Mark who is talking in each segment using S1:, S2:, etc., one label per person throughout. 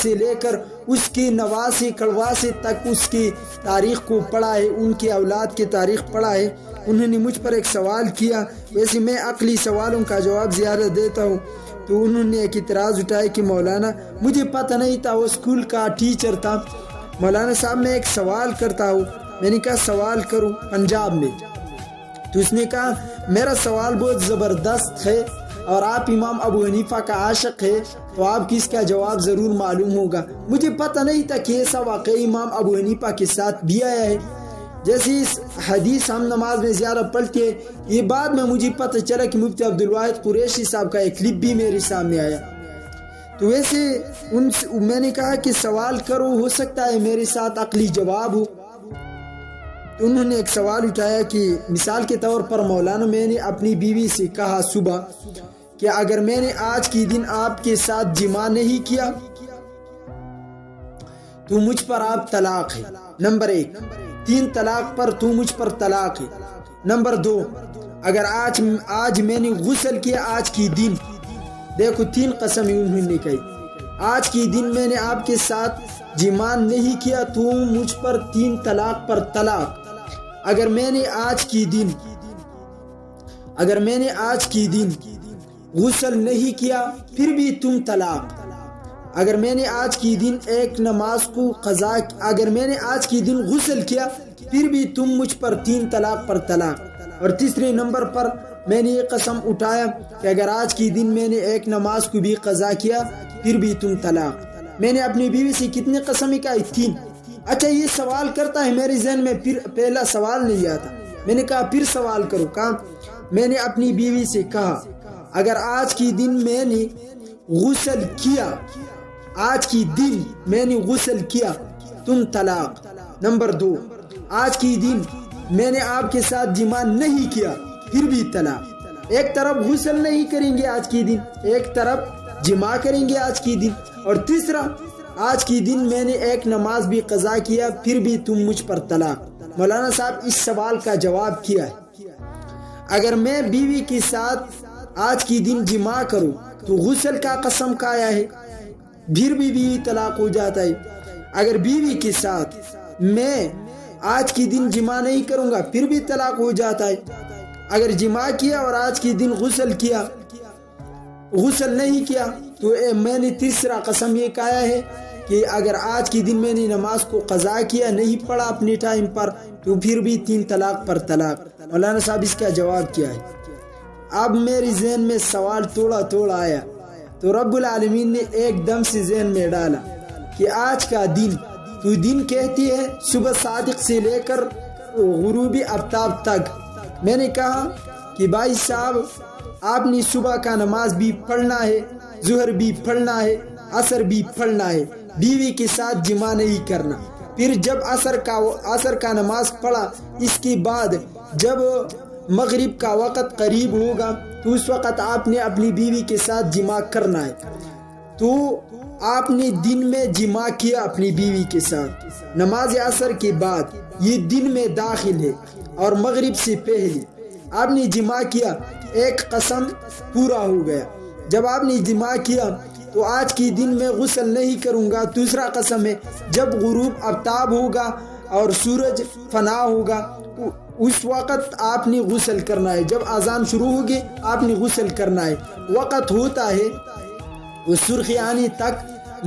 S1: سے لے کر اس کی نواسے کڑواسے تک اس کی تاریخ کو پڑھا ہے، ان کی اولاد کی تاریخ پڑھا ہے۔ انہوں نے مجھ پر ایک سوال کیا، ویسے میں عقلی سوالوں کا جواب زیادہ دیتا ہوں، تو انہوں نے ایک اعتراض اٹھایا کہ مولانا مجھے پتہ نہیں تھا، وہ اسکول کا ٹیچر تھا، مولانا صاحب میں ایک سوال کرتا ہوں۔ میں نے کہا سوال کروں پنجاب میں، تو اس نے کہا میرا سوال بہت زبردست ہے اور آپ امام ابو حنیفہ کا عاشق ہے تو آپ کی اس کا جواب ضرور معلوم ہوگا۔ مجھے پتہ نہیں تھا کہ ایسا واقعی امام ابو حنیفہ کے ساتھ بھی آیا ہے۔ جیسی اس حدیث ہم نماز میں زیادہ پڑھتے ہیں، یہ بعد میں مجھے پتہ چلا کہ مفتی عبدالواحد قریشی صاحب کا ایک کلپ بھی میرے سامنے آیا۔ تو ویسے میں نے کہا کہ سوال کرو، ہو سکتا ہے میرے ساتھ عقلی جواب ہو۔ تو انہوں نے ایک سوال اٹھایا کہ مثال کے طور پر مولانا میں نے اپنی بیوی سے کہا صبح کہ اگر میں نے آج کی دن آپ کے ساتھ جماع نہیں کیا تو مجھ پر آپ طلاق ہے، نمبر 1۔ 3 طلاق پر تو مجھ پر طلاق ہے۔ نمبر 2، اگر آج میں نے غسل کیا آج کی دن، دیکھو 3 قسمیں انہوں نے کہی، آج کی دن میں نے آپ کے ساتھ جماع نہیں کیا تو مجھ پر 3 طلاق پر طلاق۔ اگر میں نے آج کی دن غسل نہیں کیا پھر بھی تم طلاق۔ اگر میں نے آج کی دن ایک نماز کو قضا، اگر میں نے آج کی دن غسل کیا پھر بھی تم مجھ پر 3 طلاق پر طلاق۔ اور تیسرے نمبر پر میں نے یہ قسم اٹھایا کہ اگر آج کی دن میں نے ایک نماز کو بھی قضا کیا پھر بھی تم طلاق۔ میں نے اپنی بیوی سے کتنی قسمیں کہی؟ 3۔ اچھا یہ سوال کرتا ہے میرے ذہن میں پھر پہلا سوال نہیں آتا، میں نے کہا پھر سوال کرو۔ کہا میں نے اپنی بیوی سے کہا اگر آج کی دن میں نے غسل کیا، آج کی دن میں نے غسل کیا تم طلاق۔ نمبر 2، آج کی دن میں نے آپ کے ساتھ جماع نہیں کیا پھر بھی طلاق۔ ایک طرف غسل نہیں کریں گے آج کی دن، ایک طرف جماع کریں گے آج کی دن۔ اور تیسرا، آج کی دن میں نے ایک نماز بھی قضا کیا پھر بھی تم مجھ پر طلاق۔ مولانا صاحب اس سوال کا جواب کیا ہے؟ اگر میں بیوی کے ساتھ آج کی دن جماع کروں تو غسل کا قسم کھایا ہے، پھر بھی بیوی طلاق ہو جاتا ہے۔ اگر بیوی کے ساتھ میں آج کی دن جماع نہیں کروں گا پھر بھی طلاق ہو جاتا ہے۔ اگر جماع کیا اور آج کی دن غسل نہیں کیا تو میں نے تیسرا قسم یہ کھایا ہے کہ اگر آج کی دن میں نے نماز کو قضا کیا، نہیں پڑھا اپنے ٹائم پر، تو پھر بھی 3 طلاق پر طلاق۔ مولانا صاحب اس کا جواب کیا ہے؟ اب میرے ذہن میں سوال تھوڑا آیا تو رب العالمین نے ایک دم سے ذہن میں ڈالا کہ آج کا دن تو دن کہتی ہے صبح صادق سے لے کر غروبی آفتاب تک۔ میں نے کہا کہ بھائی صاحب آپ نے صبح کا نماز بھی پڑھنا ہے، ظہر بھی پڑھنا ہے، عصر بھی پڑھنا ہے، بیوی کے ساتھ جماع نہیں کرنا۔ پھر جب عصر کا نماز پڑھا، اس کے بعد جب مغرب کا وقت قریب ہوگا تو اس وقت آپ نے اپنی بیوی کے ساتھ جماع کرنا ہے۔ تو آپ نے دن میں جماع کیا اپنی بیوی کے ساتھ، نماز عصر کے بعد، یہ دن میں داخل ہے، اور مغرب سے پہلے آپ نے جماع کیا، ایک قسم پورا ہو گیا۔ جب آپ نے جماع کیا تو آج کی دن میں غسل نہیں کروں گا، دوسرا قسم ہے جب غروب آفتاب ہوگا اور سورج فنا ہوگا اس وقت آپ نے غسل کرنا ہے۔ جب اذان شروع ہوگی آپ نے غسل کرنا ہے، وقت ہوتا ہے وہ سرخی آنے تک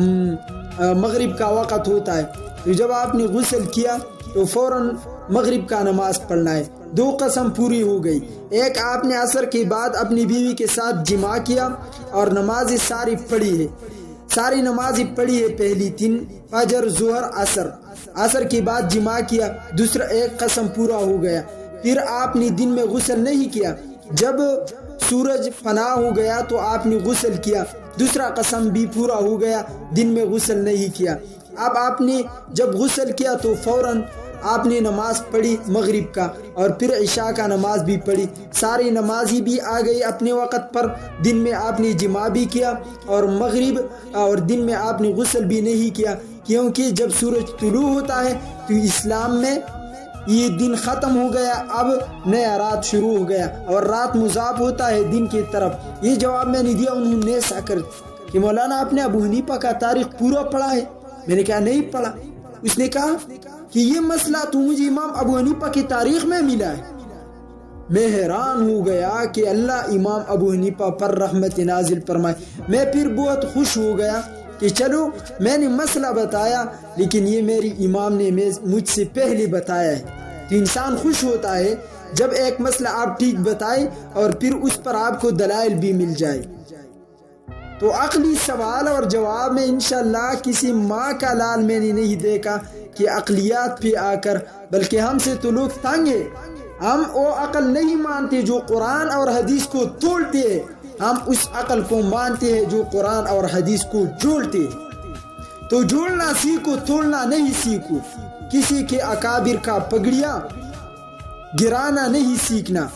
S1: مغرب کا وقت ہوتا ہے، تو جب آپ نے غسل کیا تو فوراً مغرب کا نماز پڑھنا ہے۔ 2 قسم پوری ہو گئی، ایک آپ نے عصر کے بعد اپنی بیوی کے ساتھ جماع کیا اور نماز ساری پڑھی ہے، ساری نمازیں پڑھی ہے، پہلی 3 فجر ظہر عصر کے بعد جماع کیا، دوسرا ایک قسم پورا ہو گیا۔ پھر آپ نے دن میں غسل نہیں کیا، جب سورج فنا ہو گیا تو آپ نے غسل کیا، دوسرا قسم بھی پورا ہو گیا، دن میں غسل نہیں کیا۔ اب آپ نے جب غسل کیا تو فوراً آپ نے نماز پڑھی مغرب کا، اور پھر عشاء کا نماز بھی پڑھی، ساری نمازی بھی آ گئی اپنے وقت پر۔ دن میں آپ نے جماع بھی کیا اور مغرب اور دن میں آپ نے غسل بھی نہیں کیا، کیونکہ جب سورج طلوع ہوتا ہے تو اسلام میں یہ دن ختم ہو گیا، اب نیا رات شروع ہو گیا، اور رات مضاف ہوتا ہے دن کی طرف۔ یہ جواب میں نے دیا، انہوں نے ایسا کہ مولانا آپ نے ابو حنیفہ کا تاریخ پورا پڑھا ہے؟ میں نے کہا نہیں پڑھا۔ اس نے کہا کہ یہ مسئلہ تو مجھے امام ابو حنیفہ کی تاریخ میں ملا ہے۔ میں حیران ہو گیا کہ اللہ امام ابو حنیفہ پر رحمت نازل فرمائے۔ میں پھر بہت خوش ہو گیا کہ چلو میں نے مسئلہ بتایا لیکن یہ میری امام نے مجھ سے پہلے بتایا ہے۔ تو انسان خوش ہوتا ہے جب ایک مسئلہ آپ ٹھیک بتائے اور پھر اس پر آپ کو دلائل بھی مل جائے۔ تو عقلی سوال اور جواب میں انشاءاللہ کسی ماں کا لال میں نے نہیں دیکھا کہ عقلیات پہ آ کر، بلکہ ہم سے تو لوگ تنگ ہیں۔ ہم وہ عقل نہیں مانتے جو قرآن اور حدیث کو توڑتے ہیں، ہم اس عقل کو مانتے ہیں جو قرآن اور حدیث کو جوڑتے ہیں۔ تو جوڑنا سیکھو، توڑنا نہیں سیکھو۔ کسی کے اکابر کا پگڑیاں گرانا نہیں سیکھنا۔